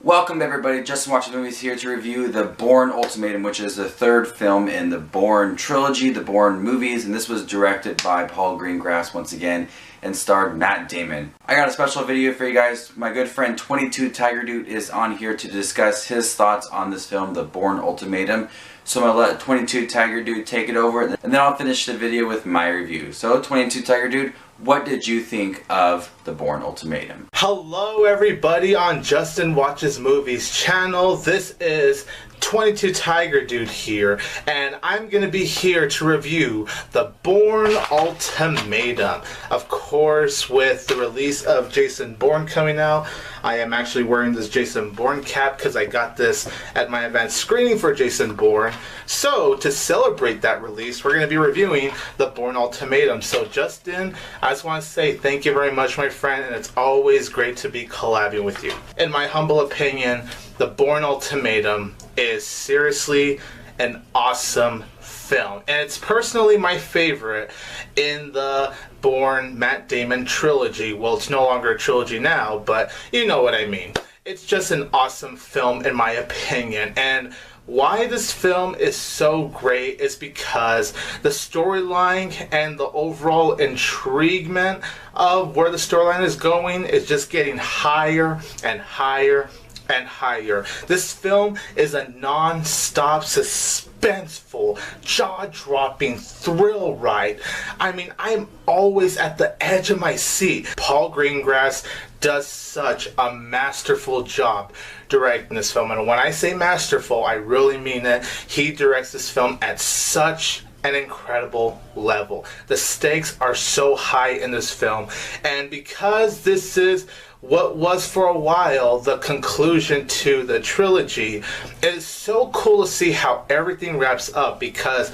Welcome everybody, Justin Watching Movies here to review the Bourne Ultimatum, which is the third film in the Bourne trilogy, the Bourne movies, and this was directed by Paul Greengrass once again and starred Matt Damon. I got a special video for you guys. My good friend 22TigerDude is on here to discuss his thoughts on this film, the Bourne Ultimatum. So I'm going to let 22TigerDude take it over, and then I'll finish the video with my review. So 22TigerDude, what did you think of the Bourne Ultimatum? Hello everybody on Justin Watches Movies channel. This is 22TigerDude here, and I'm going to be here to review the Bourne Ultimatum. Of course, with the release of Jason Bourne coming out, I am actually wearing this Jason Bourne cap because I got this at my event screening for Jason Bourne. So, to celebrate that release, we're going to be reviewing the Bourne Ultimatum. So, Justin, I just want to say thank you very much, my friend, and it's always great to be collabing with you. In my humble opinion, the Bourne Ultimatum is seriously an awesome film, and it's personally my favorite in the Bourne Matt Damon trilogy. Well, it's no longer a trilogy now, but you know what I mean. It's just an awesome film in my opinion, and why this film is so great is because the storyline and the overall intriguement of where the storyline is going is just getting higher and higher and higher. This film is a non-stop, suspenseful, jaw-dropping thrill ride. I mean, I'm always at the edge of my seat. Paul Greengrass does such a masterful job directing this film, and when I say masterful, I really mean it. He directs this film at such an incredible level. The stakes are so high in this film, and because this is what was for a while the conclusion to the trilogy, it is so cool to see how everything wraps up, because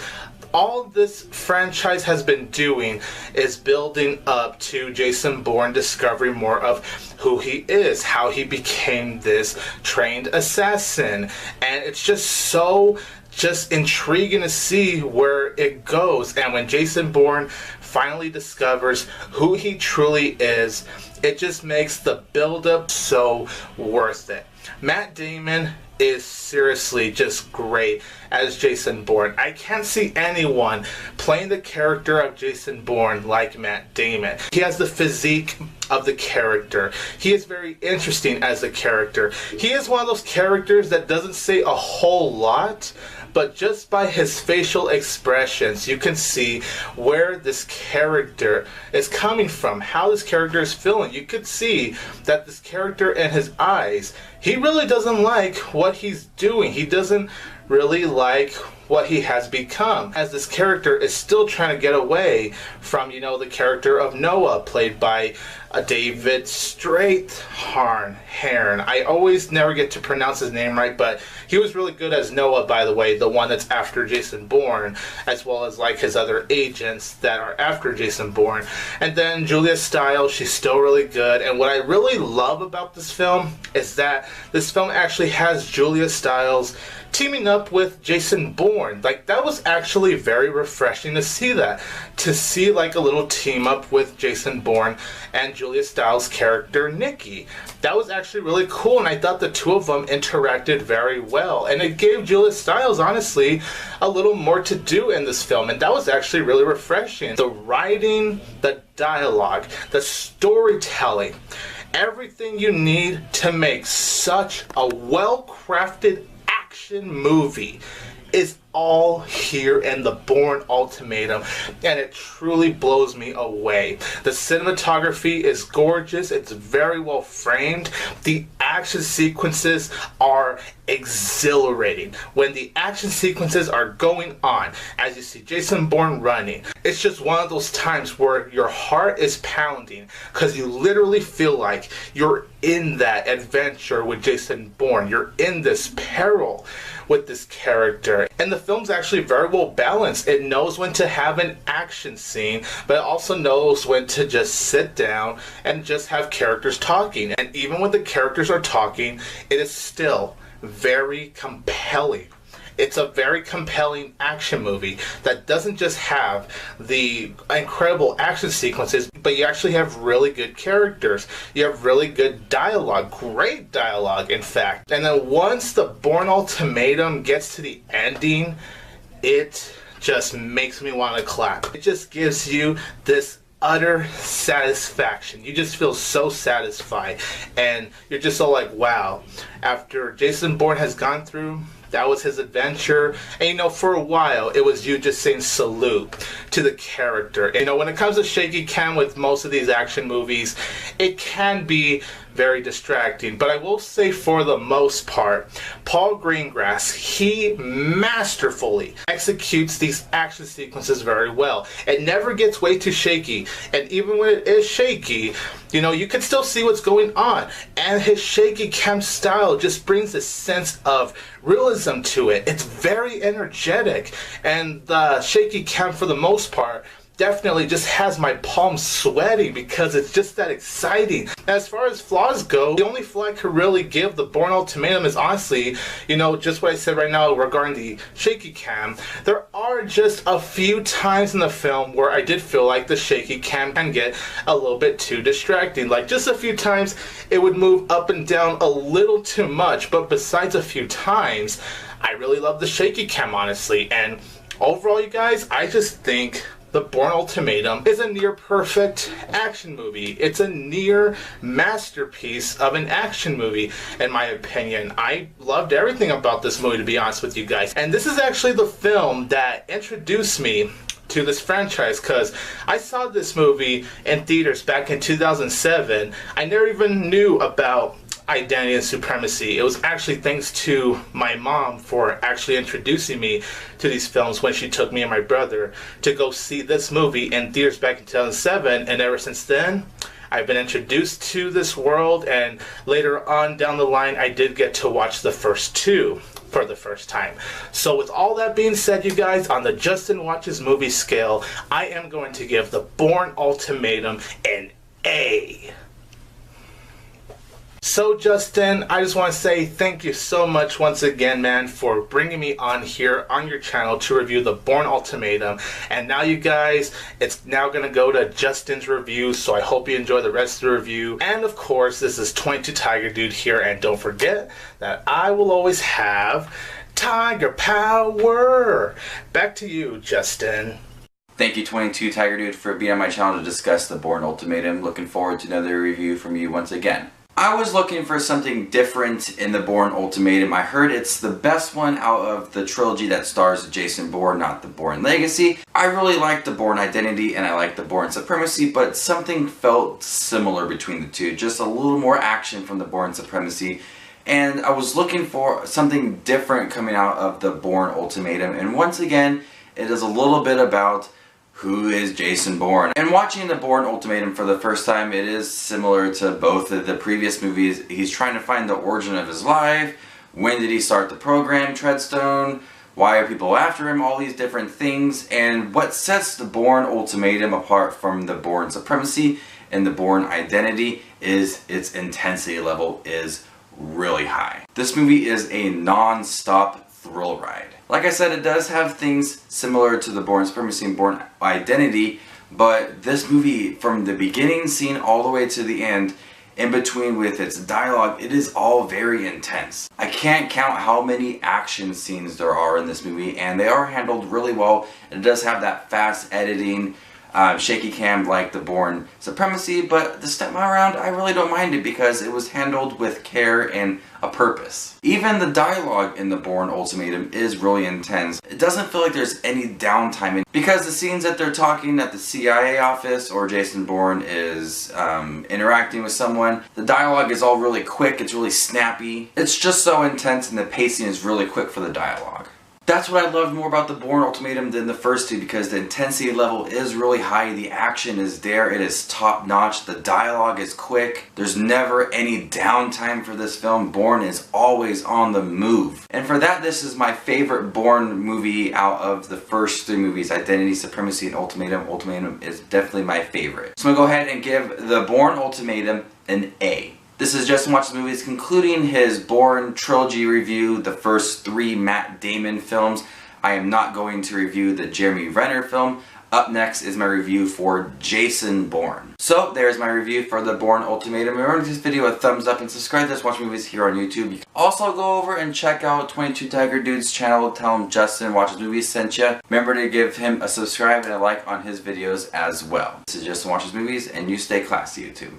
all this franchise has been doing is building up to Jason Bourne discovering more of who he is, how he became this trained assassin, and it's just intriguing to see where it goes. And when Jason Bourne finally discovers who he truly is, it just makes the build-up so worth it. Matt Damon is seriously just great as Jason Bourne. I can't see anyone playing the character of Jason Bourne like Matt Damon. He has the physique of the character. He is very interesting as a character. He is one of those characters that doesn't say a whole lot, but just by his facial expressions, you can see where this character is coming from, how this character is feeling. You could see that this character in his eyes, he really doesn't like what he's doing. He doesn't really like what he has become, as this character is still trying to get away from, you know, the character of Noah, played by David Strathairn. I always never get to pronounce his name right, but he was really good as Noah, by the way, the one that's after Jason Bourne, as well as like his other agents that are after Jason Bourne. And then Julia Stiles, she's still really good, and what I really love about this film is that this film actually has Julia Stiles teaming up with Jason Bourne. Like, that was actually very refreshing to see that. To see like a little team up with Jason Bourne and Julia Stiles' character Nikki. That was actually really cool, and I thought the two of them interacted very well. And it gave Julia Stiles, honestly, a little more to do in this film, and that was actually really refreshing. The writing, the dialogue, the storytelling, everything you need to make such a well-crafted action movie is all here in the Bourne Ultimatum, and it truly blows me away. The cinematography is gorgeous, it's very well framed, the action sequences are exhilarating. When the action sequences are going on, as you see Jason Bourne running, it's just one of those times where your heart is pounding because you literally feel like you're in that adventure with Jason Bourne. You're in this peril with this character, and the film's actually very well balanced. It knows when to have an action scene, but it also knows when to just sit down and just have characters talking. And even when the characters are talking, it is still very compelling. It's a very compelling action movie that doesn't just have the incredible action sequences, but you actually have really good characters. You have really good dialogue, great dialogue, in fact. And then once the Bourne Ultimatum gets to the ending, it just makes me want to clap. It just gives you this utter satisfaction. You just feel so satisfied, and you're just so like, wow. After Jason Bourne has gone through, that was his adventure, and you know, for a while it was you just saying salute to the character. And, you know, when it comes to shaky cam with most of these action movies, it can be very distracting, but I will say for the most part, Paul Greengrass, he masterfully executes these action sequences very well. It never gets way too shaky, and even when it is shaky, you know, you can still see what's going on, and his shaky cam style just brings a sense of realism to it. It's very energetic, and the shaky cam for the most part definitely just has my palms sweating because it's just that exciting. As far as flaws go, the only flaw I could really give the Bourne Ultimatum is honestly, you know, just what I said right now regarding the shaky cam. There are just a few times in the film where I did feel like the shaky cam can get a little bit too distracting. Like just a few times it would move up and down a little too much, but besides a few times, I really love the shaky cam, honestly. And overall, you guys, I just think the Bourne Ultimatum is a near perfect action movie. It's a near masterpiece of an action movie, in my opinion. I loved everything about this movie, to be honest with you guys. And this is actually the film that introduced me to this franchise, because I saw this movie in theaters back in 2007. I never even knew about Identity and Supremacy. It was actually thanks to my mom for actually introducing me to these films when she took me and my brother to go see this movie in theaters back in 2007, and ever since then I've been introduced to this world, and later on down the line I did get to watch the first two for the first time. So with all that being said, you guys, on the Justin Watches Movie scale, I am going to give the Bourne Ultimatum an A. So Justin, I just want to say thank you so much once again, man, for bringing me on here on your channel to review the Bourne Ultimatum. And now you guys, it's now going to go to Justin's review, so I hope you enjoy the rest of the review. And of course, this is 22TigerDude here, and don't forget that I will always have Tiger Power. Back to you, Justin. Thank you, 22TigerDude, for being on my channel to discuss the Bourne Ultimatum. Looking forward to another review from you once again. I was looking for something different in the Bourne Ultimatum. I heard it's the best one out of the trilogy that stars Jason Bourne, not the Bourne Legacy. I really liked the Bourne Identity and I liked the Bourne Supremacy, but something felt similar between the two. Just a little more action from the Bourne Supremacy. And I was looking for something different coming out of the Bourne Ultimatum. And once again, it is a little bit about who is Jason Bourne. And watching the Bourne Ultimatum for the first time, it is similar to both of the previous movies. He's trying to find the origin of his life. When did he start the program, Treadstone? Why are people after him? All these different things. And what sets the Bourne Ultimatum apart from the Bourne Supremacy and the Bourne Identity is its intensity level is really high. This movie is a non-stop thrill ride. Like I said, it does have things similar to the Bourne Supremacy and Bourne Identity, but this movie, from the beginning scene all the way to the end, in between with its dialogue, it is all very intense. I can't count how many action scenes there are in this movie, and they are handled really well. It does have that fast editing, shaky cam like the Bourne Supremacy, but this time around I really don't mind it because it was handled with care and a purpose. Even the dialogue in the Bourne Ultimatum is really intense. It doesn't feel like there's any downtime in, because the scenes that they're talking at the CIA office or Jason Bourne is interacting with someone, the dialogue is all really quick, it's really snappy. It's just so intense and the pacing is really quick for the dialogue. That's what I loved more about the Bourne Ultimatum than the first two, because the intensity level is really high, the action is there, it is top notch, the dialogue is quick, there's never any downtime for this film. Bourne is always on the move. And for that, this is my favorite Bourne movie out of the first three movies, Identity, Supremacy, and Ultimatum. Ultimatum is definitely my favorite. So I'm going to go ahead and give the Bourne Ultimatum an A. This is Justin Watches Movies concluding his Bourne trilogy review, the first 3 Matt Damon films. I am not going to review the Jeremy Renner film. Up next is my review for Jason Bourne. So there's my review for the Bourne Ultimatum. Remember to give this video a thumbs up and subscribe to us Watch Movies here on YouTube. You can also go over and check out 22TigerDude's channel. Tell him Justin Watches Movies sent you. Remember to give him a subscribe and a like on his videos as well. This is Justin Watches Movies, and you stay classy, YouTube.